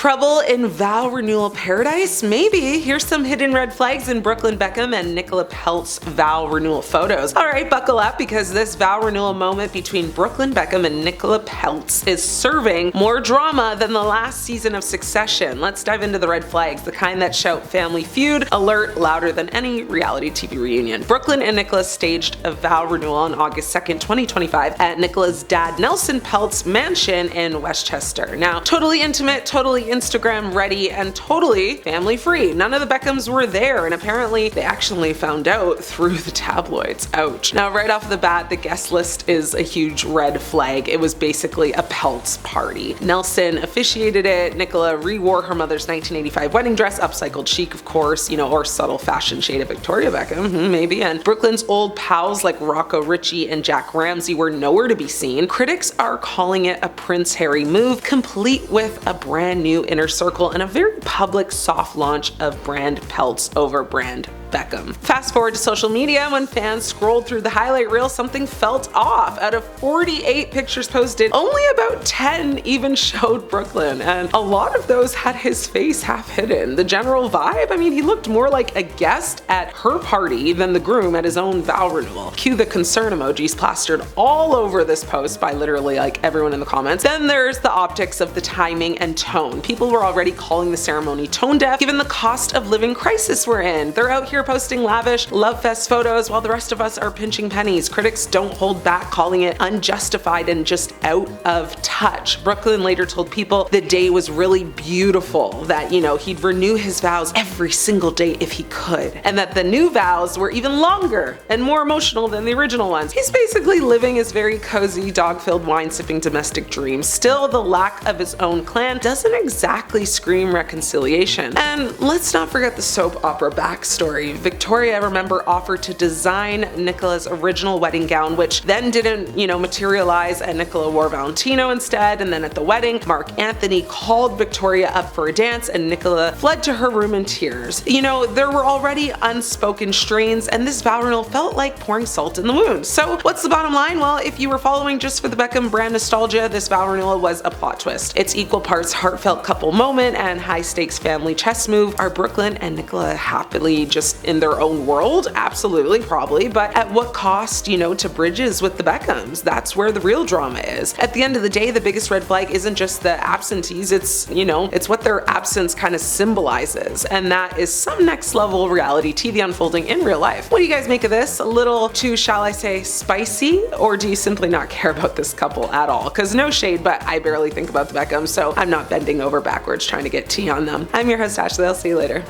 Trouble in vow renewal paradise? Maybe. Here's some hidden red flags in Brooklyn Beckham and Nicola Peltz vow renewal photos. Alright, buckle up because this vow renewal moment between Brooklyn Beckham and Nicola Peltz is serving more drama than the last season of Succession. Let's dive into the red flags, the kind that shout family feud alert louder than any reality TV reunion. Brooklyn and Nicola staged a vow renewal on August 2nd, 2025 at Nicola's dad Nelson Peltz mansion in Westchester. Now, totally intimate, totally Instagram ready, and totally family free. None of the Beckhams were there, and apparently they actually found out through the tabloids. Ouch. Now, right off the bat, the guest list is a huge red flag. It was basically a Peltz party. Nelson officiated it. Nicola re-wore her mother's 1985 wedding dress, upcycled chic, of course, or subtle fashion shade of Victoria Beckham, maybe. And Brooklyn's old pals like Rocco Ritchie and Jack Ramsey were nowhere to be seen. Critics are calling it a Prince Harry move, complete with a brand new inner circle and a very public soft launch of brand Peltz over brand Beckham. Fast forward to social media. When fans scrolled through the highlight reel, something felt off. Out of 48 pictures posted, only about 10 even showed Brooklyn, and a lot of those had his face half hidden. The general vibe? I mean, he looked more like a guest at her party than the groom at his own vow renewal. Cue the concern emojis plastered all over this post by literally like everyone in the comments. Then there's the optics of the timing and tone. People were already calling the ceremony tone deaf given the cost of living crisis we're in. They're out here posting lavish love fest photos while the rest of us are pinching pennies. Critics don't hold back, calling it unjustified and just out of touch. Brooklyn later told people the day was really beautiful, that he'd renew his vows every single day if he could, and that the new vows were even longer and more emotional than the original ones. He's basically living his very cozy, dog-filled, wine-sipping domestic dream. Still, the lack of his own clan doesn't exactly scream reconciliation. And let's not forget the soap opera backstory. Victoria, remember, offered to design Nicola's original wedding gown, which then didn't, materialize, and Nicola wore Valentino instead. And then at the wedding, Mark Anthony called Victoria up for a dance, and Nicola fled to her room in tears. There were already unspoken strains, and this vow renewal felt like pouring salt in the wound. So what's the bottom line? Well, if you were following just for the Beckham brand nostalgia, this vow renewal was a plot twist. It's equal parts heartfelt couple moment and high-stakes family chess move. Are Brooklyn and Nicola happily just in their own world? Absolutely, probably, but at what cost, to bridges with the Beckhams? That's where the real drama is. At the end of the day, the biggest red flag isn't just the absentees, it's what their absence kind of symbolizes, and that is some next level reality TV unfolding in real life. What do you guys make of this? A little too, shall I say, spicy? Or do you simply not care about this couple at all? Because no shade, but I barely think about the Beckhams, so I'm not bending over backwards trying to get tea on them. I'm your host, Ashley. I'll see you later.